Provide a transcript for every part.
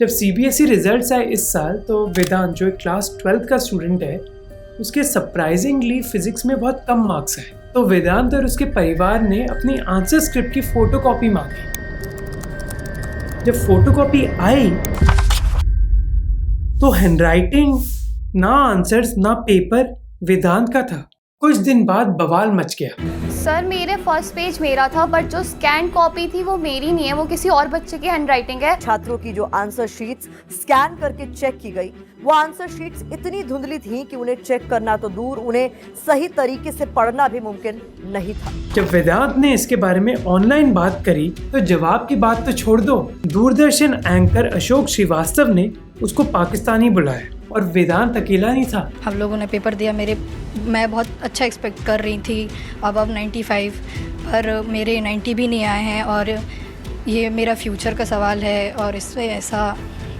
जब CBSE results आए इस साल तो वेदांत जो एक क्लास 12th का स्टूडेंट है उसके सरप्राइजिंगली फिजिक्स में बहुत कम मार्क्स आए। तो वेदांत और उसके परिवार ने अपनी आंसर स्क्रिप्ट की फोटोकॉपी मांगी। जब फोटोकॉपी आई तो हैंडराइटिंग ना आंसर्स ना पेपर वेदांत का था। कुछ दिन बाद बवाल मच गया। सर मेरे फर्स्ट पेज मेरा था बट जो स्कैन कॉपी थी वो मेरी नहीं है, वो किसी और बच्चे की हैंडराइटिंग है। छात्रों की जो आंसर शीट्स स्कैन करके चेक की गई वो आंसर शीट्स इतनी धुंधली थी कि उन्हें चेक करना तो दूर, उन्हें सही तरीके से पढ़ना भी मुमकिन नहीं था। जब वेदांत ने इसके बारे में ऑनलाइन बात करी तो जवाब की बात तो छोड़ दो, दूरदर्शन एंकर अशोक श्रीवास्तव ने उसको पाकिस्तानी बुलाया और वेदांत अकेला नहीं था। हम लोगों ने पेपर दिया, मैं बहुत अच्छा एक्सपेक्ट कर रही थी अब 95, पर मेरे 90 भी नहीं आए हैं और ये मेरा फ्यूचर का सवाल है और इससे ऐसा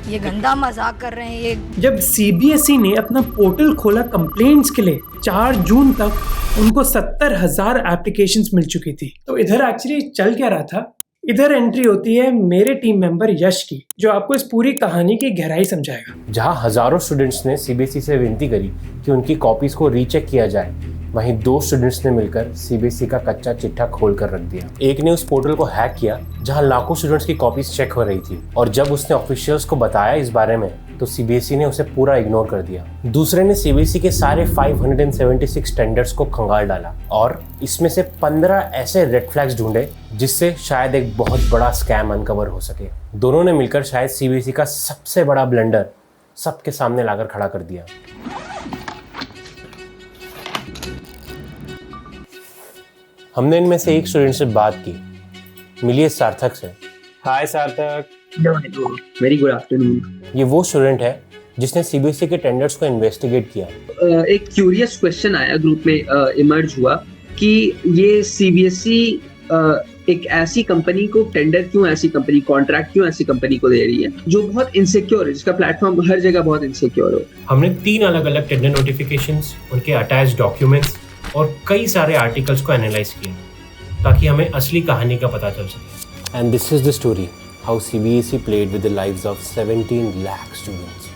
ये गंदा मजाक कर रहे हैं ये। जब सीबीएसई ने अपना पोर्टल खोला कंप्लेंट्स के लिए 4 जून तक उनको 70,000 एप्लीकेशंस मिल चुकी थी। तो इधर एक्चुअली चल क्या रहा था, इधर एंट्री होती है मेरे टीम मेंबर यश की जो आपको इस पूरी कहानी की गहराई समझाएगा। जहां हजारों स्टूडेंट्स ने सीबीएसई से विनती करी कि उनकी कॉपीज को रीचेक किया जाए, वहीं 2 स्टूडेंट्स ने मिलकर सीबीएसई का कच्चा चिट्ठा खोल कर रख दिया। एक ने उस पोर्टल को हैक किया जहां लाखों स्टूडेंट्स की कॉपीज चेक हो रही थी और जब उसने ऑफिशियल्स को बताया इस बारे में तो सीबीएसई ने उसे पूरा इग्नोर कर दिया। दूसरे ने सीबीएसई के सारे 576 टेंडर्स को खंगाल डाला और इसमें से 15 ऐसे रेड फ्लैग्स ढूंढे जिससे शायद एक बहुत बड़ा स्कैम अनकवर हो सके। दोनों ने मिलकर शायद सीबीएसई का सबसे बड़ा ब्लंडर सबके सामने लाकर खड़ा कर दिया। हमने इनमें से एक स्टूडेंट से बात की, मिलिए सार्थक से। हाय सार्थक। Very good afternoon. ये वो स्टूडेंट है जिसने सीबीएसई के टेंडर्स को इन्वेस्टिगेट किया। एक क्यूरियस क्वेश्चन आया ग्रुप में, इमर्ज हुआ कि ये सीबीएसई एक ऐसी कंपनी को टेंडर क्यों, ऐसी कंपनी कॉन्ट्रैक्ट क्यों ऐसी कंपनी को दे रही है जो बहुत इनसिक्योर है, जिसका प्लेटफॉर्म हर जगह बहुत इनसिक्योर हो। हमने 3 अलग अलग टेंडर नोटिफिकेशंस, उनके अटैच्ड डॉक्यूमेंट्स और कई सारे आर्टिकल्स को एनालाइज किया ताकि हमें असली कहानी का पता चल सके। And this is the story how CBSE played with the lives of 17 lakh students.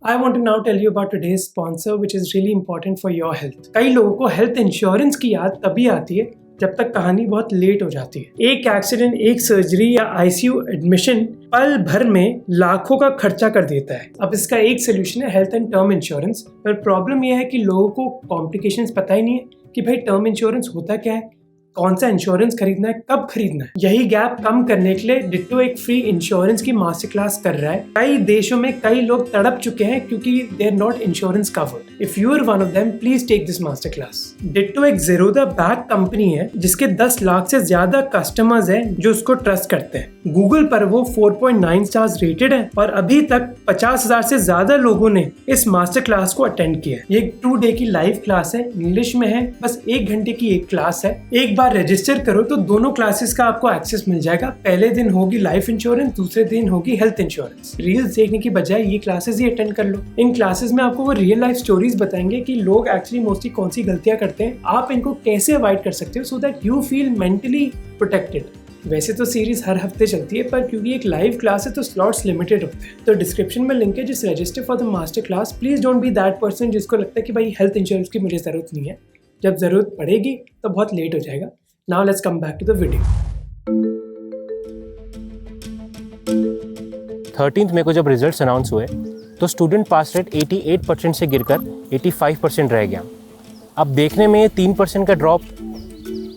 I want to now tell you about today's sponsor which is really important for your health. कई लोगों को हेल्थ इंश्योरेंस की याद तभी आती है जब तक कहानी बहुत लेट हो जाती है। एक एक्सीडेंट, एक सर्जरी या आईसीयू एडमिशन पल भर में लाखों का खर्चा कर देता है। अब इसका एक सोल्यूशन है हेल्थ एंड टर्म इंश्योरेंस, पर प्रॉब्लम यह है कि लोगों को कॉम्प्लिकेशंस पता ही नहीं है कि भाई टर्म इंश्योरेंस होता क्या है, कौन सा इंश्योरेंस खरीदना है, कब खरीदना है। यही गैप कम करने के लिए डिट्टो एक फ्री इंश्योरेंस की मास्टर क्लास कर रहा है। कई देशों में कई लोग तड़प चुके हैं क्योंकि they are not insurance covered. If you are one of them, please take this master class. Ditto एक ज़ेरोधा बैक कंपनी है जिसके 10 लाख से ज्यादा कस्टमर्स हैं जो उसको ट्रस्ट करते हैं। गूगल पर वो 4.9 स्टार्स रेटेड है और अभी तक 50,000 से ज्यादा लोगों ने इस मास्टर क्लास को अटेंड किया है। ये एक 2 डे की लाइव क्लास है, इंग्लिश में है, बस 1 घंटे की एक क्लास है। एक बार रजिस्टर करो तो दोनों क्लासेस का आपको एक्सेस मिल जाएगा। पहले दिन होगी लाइफ इंश्योरेंस, दूसरे दिन होगी हेल्थ इंश्योरेंस। रील्स देखने की बजाय ये क्लासेस ही अटेंड कर लो। इन क्लासेस में आपको वो रियल लाइफ स्टोरीज बताएंगे कि लोग एक्चुअली मोस्टली कौन सी गलतियां करते हैं, आप इनको कैसे अवॉइड कर सकते हो so that you feel mentally protected. वैसे तो सीरीज हर हफ्ते चलती है पर क्योंकि एक लाइव क्लास है तो स्लॉट्स लिमिटेड होते हैं। तो डिस्क्रिप्शन में लिंक है, जिस register for the master class. Please don't be that person जिसको लगता है कि भाई हेल्थ इंश्योरेंस की मुझे जरूरत नहीं है। जब जरूरत पड़ेगी तो बहुत लेट हो जाएगा। Now let's come back to the video. 13th मई को जब रिजल्ट्स अनाउंस हुए तो स्टूडेंट पास रेट 88% से गिरकर 85% रह गया। अब देखने में 3% का ड्रॉप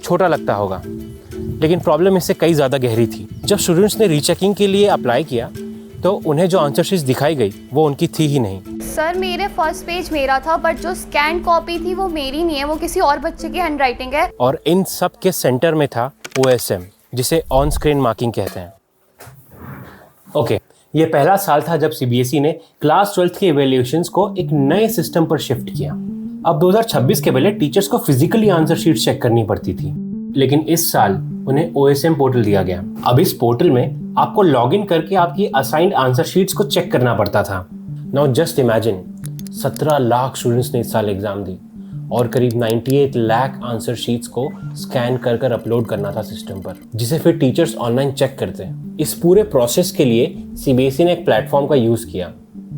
छोटा लगता होगा, लेकिन प्रॉब्लम इससे कई ज़्यादा गहरी थी। जब स्टूडेंट्स ने रीचेकिंग के लिए अप्लाई किया तो उन्हें जो आंसर शीट्स दिखाई गई वो उनकी थी ही नहीं। सर मेरे फर्स्ट पेज मेरा था बट जो स्कैन कॉपी थी वो मेरी नहीं है, वो किसी और बच्चे की हैंडराइटिंग है। और इन सब के सेंटर में था OSM, जिसे ऑन स्क्रीन मार्किंग कहते हैं। ओके, ये पहला साल था जब सीबीएसई ने क्लास 12th के इवैल्यूएशंस को एक नए सिस्टम पर शिफ्ट किया। अब 2026 के पहले टीचर्स को फिजिकली आंसर शीट चेक करनी पड़ती थी, लेकिन इस साल उन्हें OSM पोर्टल दिया गया। अब इस पोर्टल में आपको लॉगिन करके आपकी असाइंड आंसर शीट्स को चेक करना पड़ता था। Now just imagine 17 lakh students ने इस साल एग्जाम दी और करीब 98 लाख आंसर शीट्स को स्कैन कर कर अपलोड करना था सिस्टम पर, जिसे फिर टीचर्स ऑनलाइन चेक करते हैं। इस पूरे प्रोसेस के लिए सीबीएसई ने एक प्लेटफॉर्म का यूज़ किया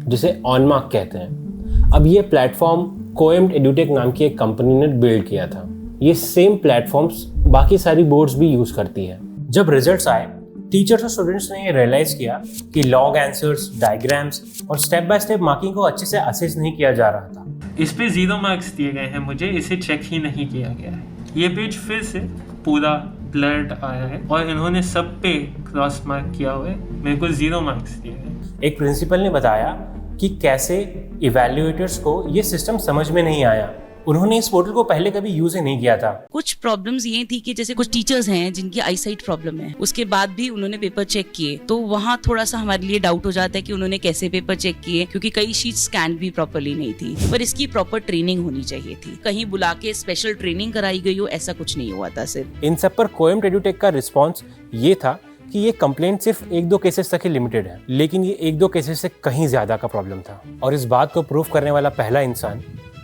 जिसे ऑनमार्क कहते हैं। अब ये प्लेटफॉर्म कोएम्ड एडुटेक नाम की एक कंपनी ने बिल्ड किया था। ये सेम प्लेटफॉर्म्स बाकी सारी बोर्ड्स भी यूज़ करती है। जब रिजल्ट्स आए, टीचर्स और स्टूडेंट्स ने ये रियलाइज किया कि लॉग आंसर्स, डायग्राम्स और स्टेप बाय स्टेप मार्किंग को अच्छे से असेस नहीं किया जा रहा था। इस पे 0 मार्क्स दिए गए हैं मुझे, इसे चेक ही नहीं किया गया है। ये पेज फिर से पूरा ब्लर्ड आया है और इन्होंने सब पे क्रॉस मार्क किया हुआ है, मेरे को 0 मार्क्स दिए गए। एक प्रिंसिपल ने बताया कि कैसे इवैल्यूएटर्स को ये सिस्टम समझ में नहीं आया। उन्होंने इस पोर्टल को पहले कभी यूज ही नहीं किया था। कुछ प्रॉब्लम्स ये थी कि जैसे कुछ टीचर्स हैं जिनकी आई साइट प्रॉब्लम है, उसके बाद भी उन्होंने पेपर चेक किए, तो वहाँ थोड़ा सा हमारे लिए डाउट हो जाता है कि उन्होंने कैसे पेपर चेक किए, क्योंकि कई शीट स्कैन भी प्रॉपर्ली नहीं थी। पर इसकी प्रॉपर ट्रेनिंग होनी चाहिए थी, कहीं बुला के स्पेशल ट्रेनिंग कराई गई हो, ऐसा कुछ नहीं हुआ था। सिर्फ इन सब पर कोएम्ड एडुटेक का रिस्पॉन्स ये था कि ये कंप्लेंट सिर्फ 1-2 केसेस तक ही लिमिटेड है, लेकिन ये 1-2 केसेस से कहीं ज्यादा का प्रॉब्लम था। और इस बात को प्रूफ करने वाला पहला इंसान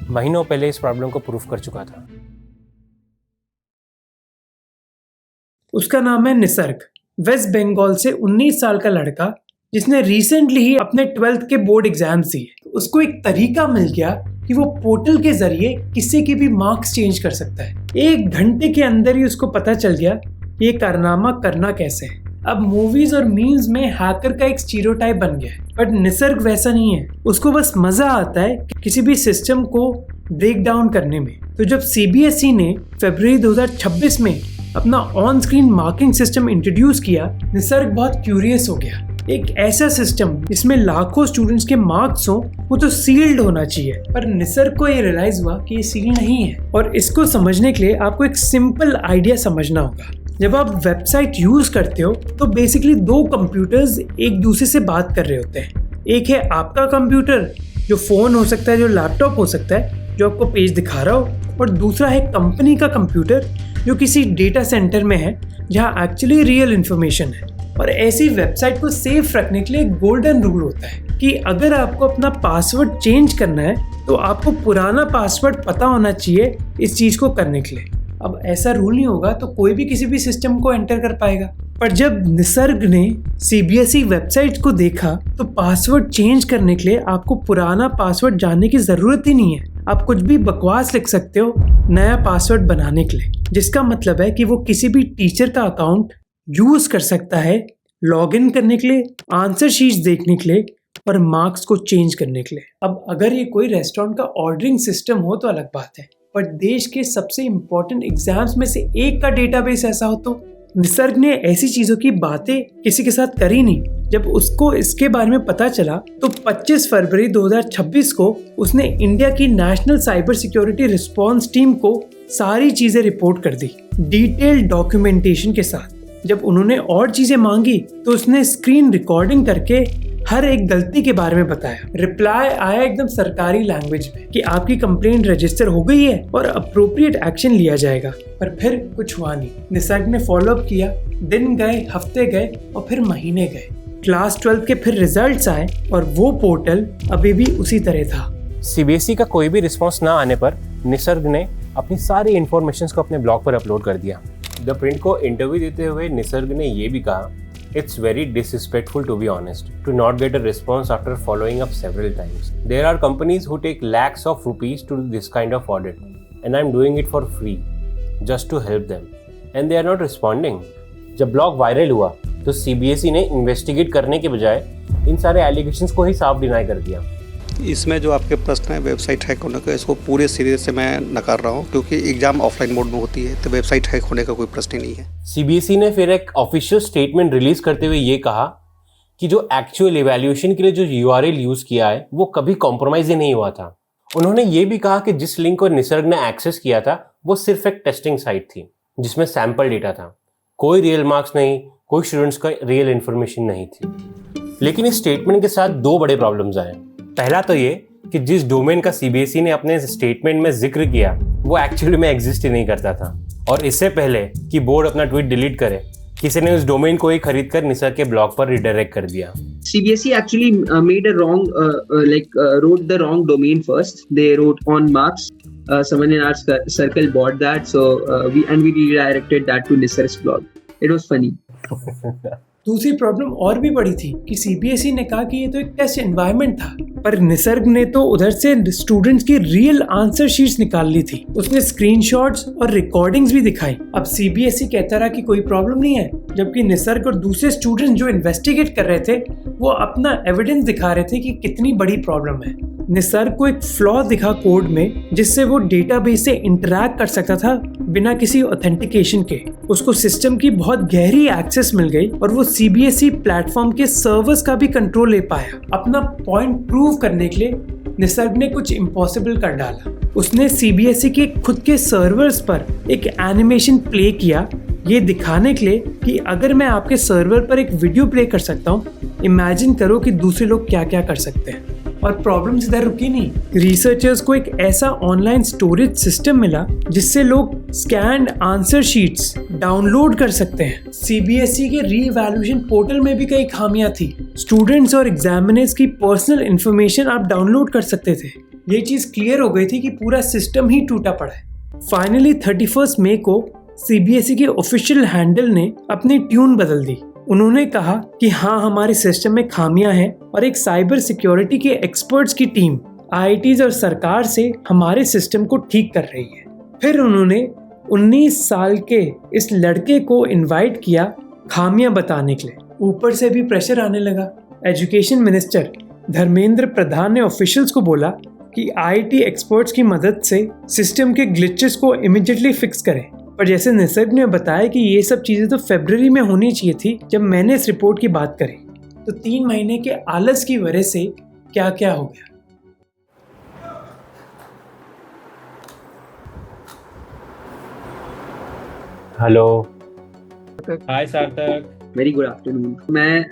महीनों पहले इस प्रॉब्लम को प्रूफ कर चुका था। उसका नाम है निसर्ग, वेस्ट बंगाल से 19 साल का लड़का जिसने रिसेंटली ही अपने 12th के बोर्ड एग्जाम्स दिए। उसको एक तरीका मिल गया कि वो पोर्टल के जरिए किसी के भी मार्क्स चेंज कर सकता है। 1 घंटे के अंदर ही उसको पता चल गया ये कारनामा करना कैसे है। अब मूवीज और मीम्स में हैकर का एक स्टीरियोटाइप बन गया है, बट निसर्ग वैसा नहीं है। उसको बस मजा आता है किसी भी सिस्टम को ब्रेक डाउन करने में। तो जब सीबीएसई ने फरवरी 2026 में अपना on screen marking system introduce किया, निसर्ग बहुत क्यूरियस हो गया। एक ऐसा सिस्टम जिसमें लाखों स्टूडेंट्स के मार्क्स हो, वो तो सील्ड होना चाहिए। पर निसर्ग को ये रियलाइज हुआ कि ये सील्ड नहीं है। और इसको समझने के लिए आपको एक सिंपल आइडिया समझना होगा। जब आप वेबसाइट यूज करते हो तो बेसिकली 2 कंप्यूटर्स एक दूसरे से बात कर रहे होते हैं। एक है आपका कंप्यूटर, जो फोन हो सकता है, जो लैपटॉप हो सकता है, जो आपको पेज दिखा रहा हो, और दूसरा है कंपनी का कंप्यूटर, जो किसी डेटा सेंटर में है जहाँ एक्चुअली रियल इन्फॉर्मेशन है। और ऐसी वेबसाइट को सेफ रखने के लिए गोल्डन रूल होता है कि अगर आपको अपना पासवर्ड चेंज करना है तो आपको पुराना पासवर्ड पता होना चाहिए इस चीज को करने के लिए। अब ऐसा रूल नहीं होगा तो कोई भी किसी भी सिस्टम को एंटर कर पाएगा। पर जब निसर्ग ने सीबीएसई वेबसाइट को देखा तो पासवर्ड चेंज करने के लिए आपको पुराना पासवर्ड जानने की जरूरत ही नहीं है। आप कुछ भी बकवास लिख सकते हो नया पासवर्ड बनाने के लिए, जिसका मतलब है कि वो किसी भी टीचर का अकाउंट यूज कर सकता है लॉगिन करने के लिए, आंसर शीट्स देखने के लिए और मार्क्स को चेंज करने के लिए। अब अगर ये कोई रेस्टोरेंट का ऑर्डरिंग सिस्टम हो तो अलग बात है, पर देश के सबसे इम्पोर्टेंट एग्जाम्स में से एक का डेटाबेस ऐसा हो तो निसर्ग ने ऐसी चीजों की बातें किसी के साथ करी नहीं। जब उसको इसके बारे में पता चला तो 25 फरवरी 2026 को उसने इंडिया की national cyber security response team को सारी चीजें रिपोर्ट कर दी, डिटेल्ड डॉक्यूमेंटेशन के साथ। जब उन्होंने और चीजें मांगी तो उसने स्क्रीन रिकॉर्डिंग करके हर एक गलती के बारे में बताया। रिप्लाई आया एकदम सरकारी लैंग्वेज में कि आपकी कंप्लेंट रजिस्टर हो गई है और अप्रोप्रिएट एक्शन लिया जाएगा। पर फिर कुछ हुआ नहीं। निसर्ग ने फॉलो अप किया, दिन गए, हफ्ते गए और फिर महीने गए। क्लास 12 के फिर रिजल्ट्स आए और वो पोर्टल अभी भी उसी तरह था। सीबीएसई का कोई भी रिस्पॉन्स ना आने पर निसर्ग ने अपनी सारी इन्फॉर्मेशन को अपने ब्लॉग पर अपलोड कर दिया। द प्रिंट को इंटरव्यू देते हुए निसर्ग ने ये भी कहा, It's very disrespectful, to be honest, to not get a response after following up several times. There are companies who take lakhs of rupees to do this kind of audit, and I'm doing it for free, just to help them, and they are not responding. जब blog viral हुआ तो CBSE ने investigate करने के बजाय इन सारे allegations को ही साफ डिनाई कर दिया। इसमें जो आपके प्रश्न है वेबसाइट हैक होने का, इसको पूरे सीरियस से मैं नकार रहा हूँ, क्योंकि एग्जाम ऑफलाइन मोड में होती है तो वेबसाइट हैक होने का कोई प्रश्न ही नहीं है। सीबीएसई ने फिर एक ऑफिशियल स्टेटमेंट रिलीज करते हुए ये कहा कि जो एक्चुअल इवैल्यूएशन के लिए जो यूआरएल यूज किया है वो कभी कॉम्प्रोमाइज ही नहीं हुआ था। उन्होंने ये भी कहा कि जिस लिंक को निसर्ग ने एक्सेस किया था वो सिर्फ एक टेस्टिंग साइट थी जिसमें सैंपल डेटा था, कोई रियल मार्क्स नहीं, कोई स्टूडेंट्स का रियल इन्फॉर्मेशन नहीं थी। लेकिन इस स्टेटमेंट के साथ 2 बड़े प्रॉब्लम्स आए। पहला तो ये कि जिस डोमेन का सीबीएसई ने अपने स्टेटमेंट में जिक्र किया वो एक्चुअली में एग्जिस्ट ही नहीं करता था, और इससे पहले कि बोर्ड अपना ट्वीट डिलीट करे किसी ने उस डोमेन को ही खरीद कर निसर्ग के ब्लॉग पर रिडायरेक्ट कर दिया। CBSE actually made a wrong wrote the wrong domain first. They wrote on marks someone in our circle bought that, so we redirected that to Nisar's blog. It was funny. दूसरी problem और भी बड़ी थी कि CBSE ने कहा कि ये तो एक टेस्ट एनवायरनमेंट था, पर निसर्ग ने तो उधर से स्टूडेंट्स की रियल आंसर शीट्स निकाल ली थी। उसने स्क्रीनशॉट्स और रिकॉर्डिंग्स भी दिखाई। अब सीबीएसई कहता रहा कि कोई प्रॉब्लम नहीं है, जबकि निसर्ग और दूसरे स्टूडेंट्स जो इन्वेस्टिगेट कर रहे थे वो अपना एविडेंस दिखा रहे थे कि कितनी बड़ी प्रॉब्लम है। निसर्ग को एक फ्लॉ दिखा कोड में, जिससे वो डेटाबेस से इंटरैक्ट कर सकता था बिना किसी ऑथेंटिकेशन के। उसको सिस्टम की बहुत गहरी एक्सेस मिल गई और वो सीबीएसई प्लेटफॉर्म के सर्वर्स का भी कंट्रोल ले पाया। अपना पॉइंट प्रूव करने के लिए निसर्ग ने कुछ इम्पॉसिबल कर डाला। उसने सीबीएसई के खुद के सर्वर्स पर एक एनिमेशन प्ले किया, ये दिखाने के लिए कि अगर मैं आपके सर्वर पर एक वीडियो प्ले कर सकता हूँ, इमेजिन करो कि दूसरे लोग क्या क्या कर सकते हैं। और प्रॉब्लम्स इधर रुकी नहीं। रिसर्चर्स को एक ऐसा ऑनलाइन स्टोरेज सिस्टम मिला जिससे लोग स्कैन्ड आंसर शीट्स डाउनलोड कर सकते हैं। सीबीएसई के रीवैल्यूएशन पोर्टल में भी कई खामियां थी। स्टूडेंट्स और एग्जामिनर्स की पर्सनल इंफॉर्मेशन आप डाउनलोड कर सकते थे। ये चीज क्लियर हो गई थी कि पूरा सिस्टम ही टूटा पड़ा है। फाइनली 31 मई को सीबीएसई के ऑफिशियल हैंडल ने अपनी ट्यून बदल दी। उन्होंने कहा कि हाँ, हमारे सिस्टम में खामियां हैं और एक साइबर सिक्योरिटी के एक्सपर्ट्स की टीम आईआईटीज और सरकार से हमारे सिस्टम को ठीक कर रही है। फिर उन्होंने 19 साल के इस लड़के को इनवाइट किया खामियां बताने के लिए। ऊपर से भी प्रेशर आने लगा। एजुकेशन मिनिस्टर धर्मेंद्र प्रधान ने ऑफिशियल्स को बोला कि आईआईटी एक्सपर्ट्स की मदद से सिस्टम के ग्लिचेस को इमीडिएटली फिक्स करें। पर जैसे निसर्ग ने बताया कि ये सब चीज़ें तो फरवरी में होनी चाहिए थी जब मैंने इस रिपोर्ट की बात करी। तो 3 महीने के आलस की वजह से क्या क्या हो गया। हेलो, हाय सार्थक। Very good afternoon. मैं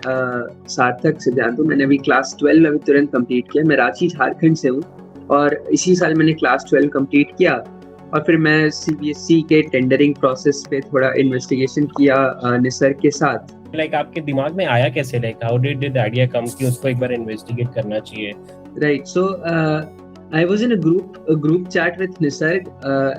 सार्थक सिद्धांत हूँ। मैंने अभी क्लास 12 अभी तुरंत कंप्लीट किया। मैं रांची झारखंड से हूँ और इसी साल मैंने क्लास 12 कंप्लीट किया और फिर मैं सीबीएसई के टेंडरिंग प्रोसेस पे थोड़ा इन्वेस्टिगेशन किया निसर्ग के साथ। लाइक आपके दिमाग में आया कैसे, like how did the idea come कि उसको एक बार इन्वेस्टिगेट करना चाहिए? Right, so I was in a group chat with Nisarg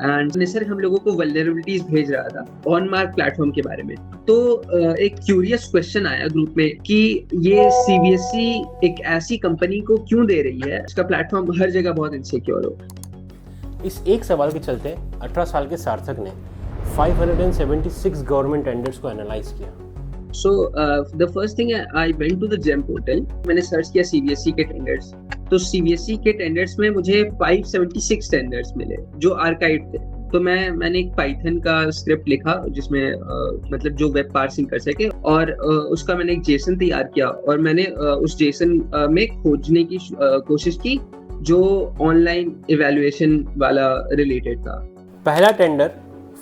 and Nisarg हम लोगों को वल्नरेबिलिटीज भेज रहा था ऑन मार्क प्लेटफॉर्म के बारे में। तो एक क्यूरियस क्वेश्चन आया ग्रुप में कि ये सीबीएसई एक ऐसी कंपनी को क्यों दे रही है इसका प्लेटफॉर्म हर जगह बहुत इनसिक्योर हो। इस एक सवाल के चलते 18 साल के सार्थक ने 576 गवर्नमेंट टेंडर्स को एनालाइज किया। So the first thing I went to the GEM portal, मैंने सर्च किया सीबीएसई के टेंडर्स। तो सीबीएसई के टेंडर्स में मुझे 576 टेंडर्स मिले जो आर्काइव थे। तो मैंने एक पाइथन का स्क्रिप्ट लिखा जिसमें मतलब जो वेब पार्सिंग कर सके और उसका मैंने एक जेसन तैयार किया और मैंने उस जेसन में खोजने की कोशिश की जो ऑनलाइन इवैल्यूएशन वाला रिलेटेड था। पहला टेंडर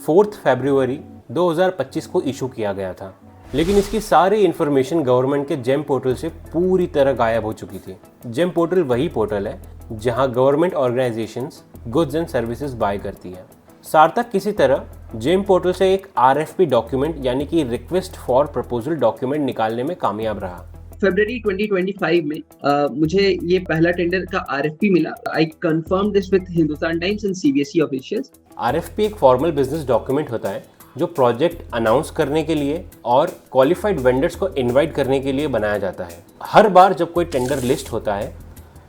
4 फरवरी 2025 को इशू किया गया था, लेकिन इसकी सारी इन्फॉर्मेशन गवर्नमेंट के जेम पोर्टल से पूरी तरह गायब हो चुकी थी। जेम पोर्टल वही पोर्टल है जहां government organisations goods and services by करती है। सार्थक किसी तरह जेम पोर्टल से एक आरएफपी डॉक्यूमेंट यानी कि रिक्वेस्ट फॉर प्रपोजल डॉक्यूमेंट निकालने में कामयाब रहा। फरवरी 2025 में मुझे ये पहला टेंडर का आरएफपी मिला। I confirm this with Hindustan times and CBSE officials. RFP एक फॉर्मल बिजनेस डॉक्यूमेंट होता है जो प्रोजेक्ट अनाउंस करने के लिए और क्वालिफाइड वेंडर्स को इनवाइट करने के लिए बनाया जाता है। हर बार जब कोई टेंडर लिस्ट होता है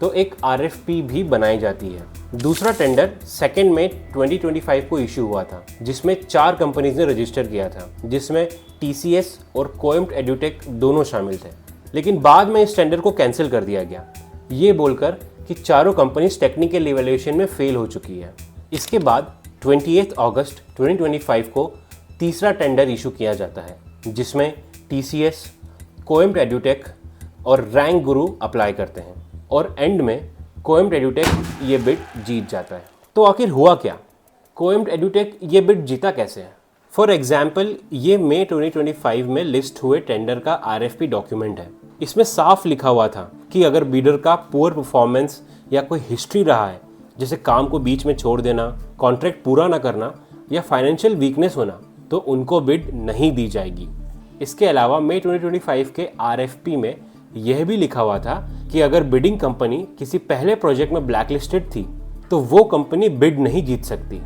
तो एक आरएफपी भी बनाई जाती है। दूसरा टेंडर 2 मई 2025 को इशू हुआ था, जिसमें 4 कंपनीज ने रजिस्टर किया था, जिसमें टीसीएस और कोएम्प्ट एडुटेक दोनों शामिल थे। लेकिन बाद में इस टेंडर को कैंसिल कर दिया गया, ये बोलकर कि चारों कंपनीज टेक्निकल इवैल्यूएशन में फेल हो चुकी है। इसके बाद 28 अगस्त 2025 को तीसरा टेंडर इशू किया जाता है, जिसमें टीसीएस, कोएम्प्ट एडुटेक और रैंक गुरु अप्लाई करते हैं और एंड में कोएम्प्ट एडुटेक ये बिड जीत जाता है। तो आखिर हुआ क्या? कोएम्प्ट एडुटेक ये बिड जीता कैसे है? फॉर एग्जाम्पल, ये मई 2025 में लिस्ट हुए टेंडर का आरएफपी डॉक्यूमेंट है। इसमें साफ लिखा हुआ था कि अगर बिडर का पुअर परफॉर्मेंस या कोई हिस्ट्री रहा है, जैसे काम को बीच में छोड़ देना, कॉन्ट्रैक्ट पूरा ना करना या फाइनेंशियल वीकनेस होना, तो उनको बिड नहीं दी जाएगी। इसके अलावा मई 2025 के आरएफपी में यह भी लिखा हुआ था कि अगर बिडिंग कंपनी किसी पहले प्रोजेक्ट में ब्लैकलिस्टेड थी तो वो कंपनी बिड नहीं जीत सकती।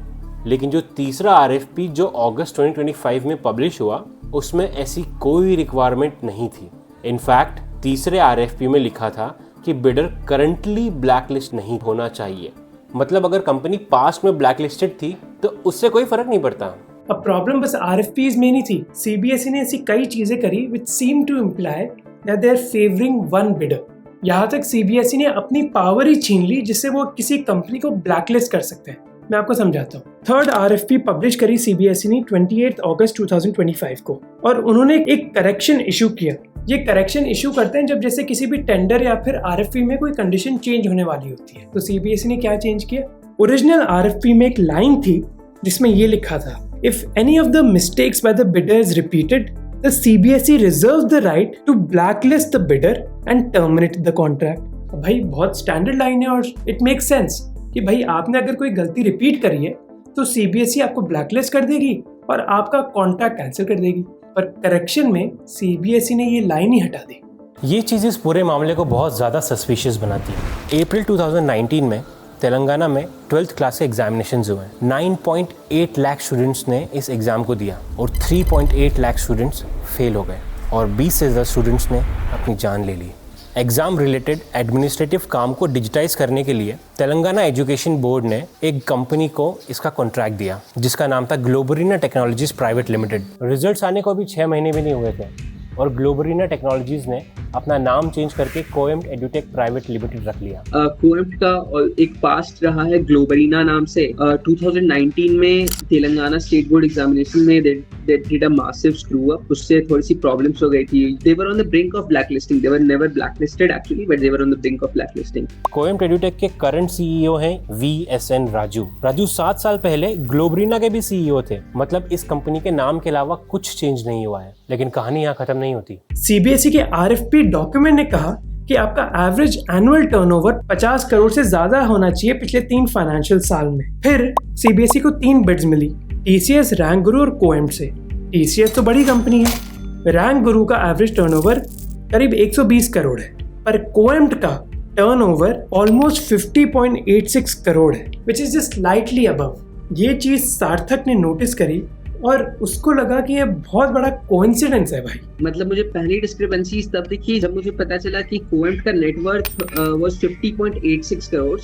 लेकिन जो तीसरा RFP जो अगस्त 2025 में पब्लिश हुआ, उसमें ऐसी कोई रिक्वायरमेंट नहीं थी। इनफैक्ट तीसरे RFP में लिखा था कि बिडर करंटली ब्लैकलिस्ट नहीं होना चाहिए। मतलब अगर कंपनी पास्ट में ब्लैकलिस्टेड थी तो उससे कोई फर्क नहीं पड़ता। अब प्रॉब्लम बस RFPs में नहीं थी। CBSE ने ऐसी कई चीजें करी which seem to imply that they are favoring one bidder। यहाँ तक CBSE ने अपनी पावर ही छीन ली जिससे वो किसी कंपनी को ब्लैकलिस्ट कर सकते हैं। मैं आपको समझाता हूँ। थर्ड RFP पब्लिश करी CBSE ने 28 अगस्त 2025 को, और उन्होंने एक करेक्शन इशू किया। ये करेक्शन इशू करते हैं जब जैसे किसी भी टेंडर या फिर RFP में कोई कंडीशन चेंज होने वाली होती है। तो CBSE ने क्या चेंज किया? ओरिजिनल RFP में एक लाइन थी जिसमें ये लिखा था, If any of the mistakes by the bidder is repeated, the CBSE reserves the right to blacklist the bidder and terminate the contract। भाई बहुत स्टैंडर्ड लाइन है और इट मेक्स सेंस कि भाई आपने अगर कोई गलती रिपीट करी है तो CBSE आपको ब्लैकलिस्ट कर देगी और आपका कॉन्ट्रैक्ट कैंसिल कर देगी। पर करेक्शन में CBSE ने ये लाइन ही हटा दी। ये चीज़ इस पूरे मामले को बहुत ज़्यादा सस्पिशियस बनाती है। अप्रैल 2019 में तेलंगाना में 12th क्लास के एग्जामिनेशंस हुए। 9.8 लाख स्टूडेंट्स ने इस एग्ज़ाम को दिया और 3.8 लाख स्टूडेंट्स फेल हो गए और 20 से ज़्यादा स्टूडेंट्स ने अपनी जान ले ली। एग्ज़ाम रिलेटेड एडमिनिस्ट्रेटिव काम को डिजिटाइज करने के लिए तेलंगाना एजुकेशन बोर्ड ने एक कंपनी को इसका कॉन्ट्रैक्ट दिया जिसका नाम था ग्लोबरीना टेक्नोलॉजीज प्राइवेट लिमिटेड। रिजल्ट्स आने को अभी 6 महीने भी नहीं हुए थे और ग्लोबरीना टेक्नोलॉजीज ने अपना नाम चेंज करके कोएम्प्ट एडुटेक प्राइवेट लिमिटेड रख लिया। कोएम्प्ट का एक पास्ट रहा है ग्लोबरीना नाम से। 2019 में तेलंगाना स्टेट बोर्ड एग्जामिनेशन में they did a massive screw up। उससे थोड़ी सी प्रॉब्लम्स हो गई थी। They were on the brink of blacklisting। They were never blacklisted actually, but they were on the brink of blacklisting। Coempt Edutech के current CEO हैं VSN Raju. Raju 7 साल पहले ग्लोबरीना के भी CEO थे। मतलब इस कंपनी के नाम के अलावा कुछ चेंज नहीं हुआ है। लेकिन कहानी यहाँ खत्म नहीं होती। CBSE के RFP डॉक्यूमेंट ने कहा कि आपका एवरेज एनुअल टर्नओवर 50 करोड़ से ज्यादा होना चाहिए पिछले 3 फाइनेंशियल साल में। फिर CBSE को 3 बिड्स मिली, TCS, रैंक गुरु और कोएम्प्ट से। TCS तो बड़ी कंपनी है। रैंक गुरु का एवरेज टर्नओवर करीब 120 करोड़ है, पर कोएम्प्ट का टर्नओवर ऑलमोस्ट 50.86 करोड़ है, which is just slightly above. ये चीज सार्थक ने नोटिस करी और उसको लगा कि ये बहुत बड़ा कोइंसिडेंस है भाई। मतलब मुझे पहली डिस्क्रिपेंसीज तब दिखी जब मुझे पता चला कि कोएम्प्ट का net worth was 50.86 crore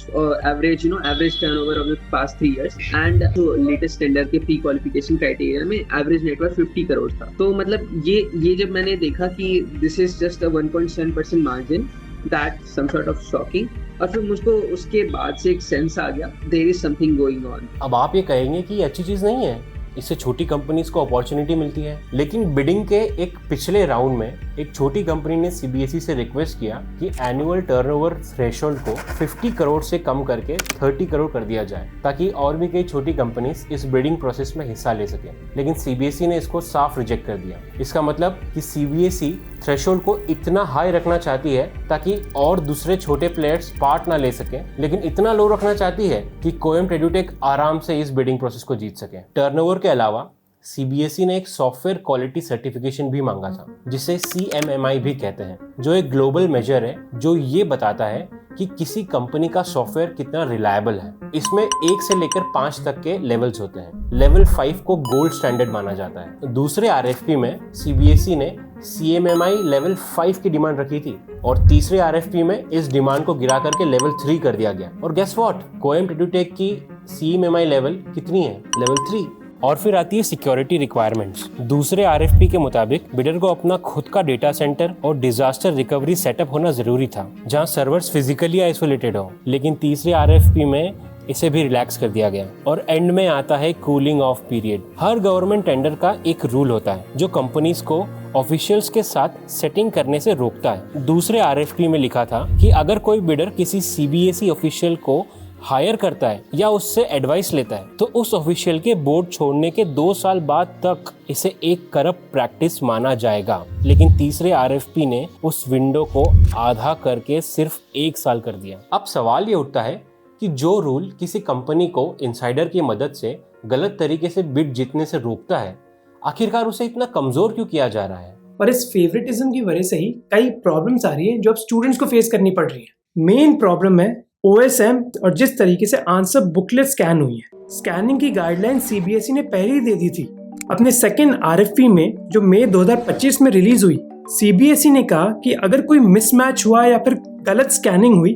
average average turnover of the past 3 years and जो लेटेस्ट टेंडर के प्री क्वालिफिकेशन क्राइटेरिया में एवरेज नेटवर्थ 50 करोड़ था। तो मतलब ये जब मैंने देखा कि this is just a 1.7% margin, that some sort of shocking. और फिर मुझको उसके बाद से एक सेंस आ गया there is something going on. अब आप ये कहेंगे कि ये अच्छी चीज़ नहीं है, इससे छोटी कंपनीज को अपॉर्चुनिटी मिलती है। लेकिन बिडिंग के एक पिछले राउंड में एक छोटी कंपनी ने CBSE से रिक्वेस्ट किया कि एनुअल टर्नओवर थ्रेशोल्ड को 50 करोड़ से कम करके 30 करोड़ कर दिया जाए ताकि और भी कई छोटी कंपनीज इस बिडिंग प्रोसेस में हिस्सा ले सके। लेकिन CBSE ने इसको साफ रिजेक्ट कर दिया। इसका मतलब कि CBSE थ्रेशोल्ड को इतना हाई रखना चाहती है ताकि और दूसरे छोटे प्लेयर्स पार्ट ना ले सकें, लेकिन इतना लो रखना चाहती है कि कोएम्प्ट एडुटेक आराम से इस बिडिंग प्रोसेस को जीत सके। टर्नओवर के अलावा CBSE ने एक सॉफ्टवेयर क्वालिटी सर्टिफिकेशन भी मांगा था जिसे CMMI भी कहते हैं, जो एक ग्लोबल मेजर है जो ये बताता है कि किसी कंपनी का सॉफ्टवेयर कितना रिलायबल है। इसमें 1 से लेकर 5 तक के लेवल्स होते हैं। लेवल 5 को गोल्ड स्टैंडर्ड माना जाता है। दूसरे RFP में CBSE ने CMMI लेवल 5 की डिमांड रखी थी और तीसरे RFP में इस डिमांड को गिरा करके लेवल 3 कर दिया गया। और गेस व्हाट, कोएम्प्ट एडुटेक की CMMI लेवल कितनी है? लेवल 3। और फिर आती है सिक्योरिटी रिक्वायरमेंट्स। दूसरे RFP के मुताबिक बिडर को अपना खुद का डेटा सेंटर और डिजास्टर रिकवरी सेटअप होना जरूरी था जहां सर्वर्स फिजिकली आइसोलेटेड हो। लेकिन तीसरे RFP में इसे भी रिलैक्स कर दिया गया। और एंड में आता है cooling of period. Her government tender का एक रूल होता है जो कंपनीज को ऑफिशियल्स के साथ सेटिंग करने से रोकता है। दूसरे RFP में लिखा था कि अगर कोई बिडर किसी CBSE ऑफिशियल को हायर करता है या उससे एडवाइस लेता है तो उस ऑफिशियल के बोर्ड छोड़ने के 2 साल बाद तक इसे एक करप्ट प्रैक्टिस माना जाएगा। लेकिन तीसरे RFP ने उस विंडो को आधा करके सिर्फ 1 साल कर दिया। अब सवाल ये उठता है कि जो रूल किसी कंपनी को इनसाइडर की मदद से गलत तरीके से बिड जीतने से रोकता है, आखिरकार उसे इतना कमजोर क्यों किया जा रहा है? और इस फेवरेटिज्म की वजह से ही कई प्रॉब्लम्स आ रही हैं जो अब स्टूडेंट्स को फेस करनी पड़ रही है। मेन प्रॉब्लम है OSM और जिस तरीके से आंसर बुकलेट स्कैन हुई है। स्कैनिंग की गाइडलाइन CBSE ने पहले ही दे दी थी। अपने सेकेंड RFP में जो मई 2025 में रिलीज हुई, CBSE ने कहा कि अगर कोई मिसमैच हुआ या फिर गलत स्कैनिंग हुई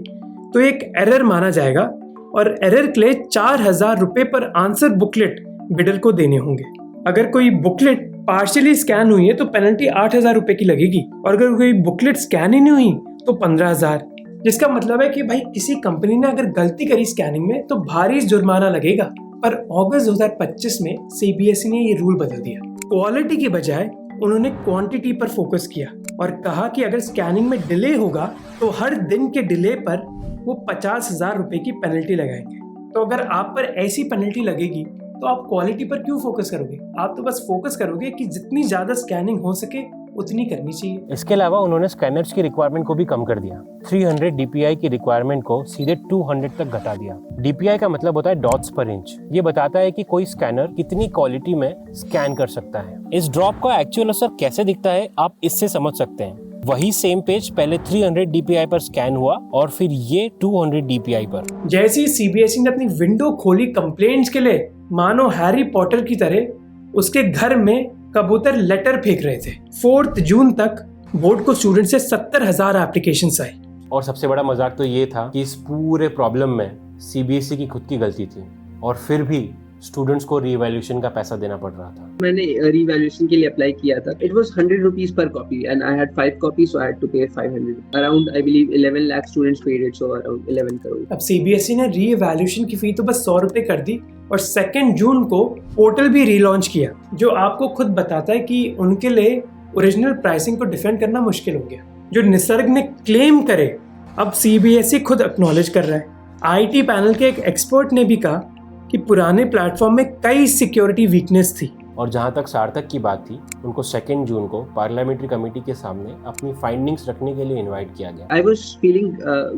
तो एक एरर माना जाएगा और एरर के लिए 4,000 रुपये पर आंसर बुकलेट बिडर को देने होंगे। अगर कोई बुकलेट पार्शियली स्कैन हुई है तो पेनल्टी 8,000 रुपये की लगेगी और अगर कोई बुकलेट स्कैन ही नहीं हुई तो 15,000। जिसका मतलब है कि भाई किसी कंपनी ने अगर गलती करी स्कैनिंग में तो भारी जुर्माना लगेगा। पर अगस्त 2025 में CBSE ने ये रूल बदल दिया। क्वालिटी की बजाय उन्होंने क्वांटिटी पर फोकस किया और कहा कि अगर स्कैनिंग में डिले होगा तो हर दिन के डिले पर वो 50,000 रुपये की पेनल्टी लगाएंगे। तो अगर आप पर ऐसी पेनल्टी लगेगी तो आप क्वालिटी पर क्यों फोकस करोगे? आप तो बस फोकस करोगे कि जितनी ज़्यादा स्कैनिंग हो सके उतनी करनी चाहिए। इसके अलावा उन्होंने स्कैनर्स की रिक्वायरमेंट को भी कम कर दिया। 300 DPI की रिक्वायरमेंट को सीधे 200 तक घटा दिया। DPI का मतलब होता है डॉट्स पर इंच। ये बताता है कि कोई स्कैनर कितनी क्वालिटी में स्कैन कर सकता है। इस ड्रॉप का एक्चुअल असर कैसे दिखता है आप इससे समझ सकते हैं। वही सेम पेज पहले 300 DPI पर स्कैन हुआ और फिर ये 200 DPI पर। जैसे ही CBSE ने अपनी विंडो खोली कंप्लेंट्स के लिए, मानो हैरी पॉटर की तरह उसके घर में कबूतर लेटर फेंक रहे थे। 4 जून तक बोर्ड को स्टूडेंट से 70,000 एप्लीकेशंस आई। और सबसे बड़ा मजाक तो ये था कि इस पूरे प्रॉब्लम में CBSE की खुद की गलती थी और फिर भी स्टूडेंट्स को रीवैल्यूएशन का पैसा देना पड़ रहा था। मैंने रीवैल्यूएशन के लिए अप्लाई किया था। It was 100 rupees per copy and I had 5 copies so I had to pay 500। Around I believe 11 lakh students paid it, so around 11 crore. अब CBSE ने रीवैल्यूएशन की फी तो बस 100 रुपये कर दी और 2 जून को पोर्टल भी रीलॉन्च किया, जो आपको खुद बताता है कि उनके लिए ओरिजिनल प्राइसिंग को डिफेंड करना मुश्किल हो गया। जो निसर्ग ने क्लेम करे अब CBSE खुद एक्नॉलेज कर रहा है। IT पैनल के एक एक्सपर्ट ने भी कहा कि पुराने प्लेटफॉर्म में कई सिक्योरिटी वीकनेस थी। और जहां तक सार्थक की बात थी, उनको 2 जून को पार्लियामेंट्री कमेटी के सामने अपनी फाइंडिंग्स रखने के लिए इनवाइट किया गया। I was feeling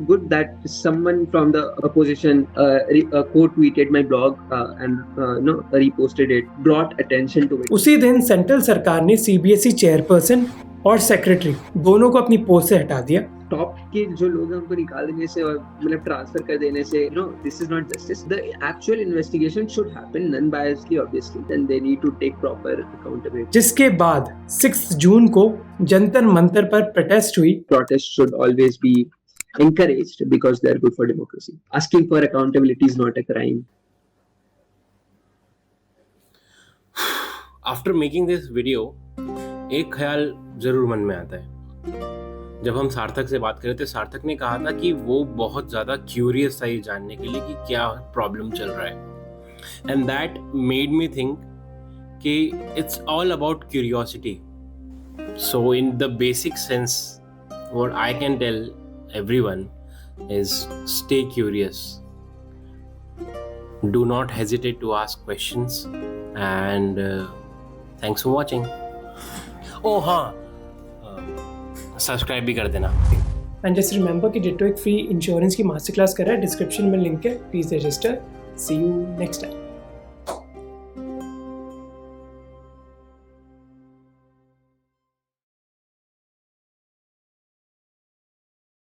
good that someone from the opposition quote tweeted my blog and reposted it, brought attention to it. उसी दिन सेंट्रल सरकार ने CBSE चेयरपर्सन और सेक्रेटरी दोनों को अपनी पोस्ट से हटा दिया। टॉप के जो लोग हैं उनको निकाल देने से और मतलब ट्रांसफर कर देने से, this is not justice. The actual investigation should happen non-biasedly, obviously, and they need to take proper accountability. जिसके बाद 6 जून को जंतर मंतर पर प्रोटेस्ट हुई। Protests should always be encouraged because they are good for democracy. Asking for accountability is not a crime. After making this video, एक ख्याल जरूर मन में आता है। जब हम सार्थक से बात कर रहे थे, सार्थक ने कहा था कि वो बहुत ज़्यादा क्यूरियस था ये जानने के लिए कि क्या प्रॉब्लम चल रहा है। And that made me think कि it's all about curiosity. So in the basic sense what I can tell everyone is stay curious, do not hesitate to ask questions and thanks for watching. ओ हाँ, subscribe भी कर देना। And just remember कि Ditto एक free insurance की master class कर रहा है, डिस्क्रिप्शन में लिंक है, please register. See you next time.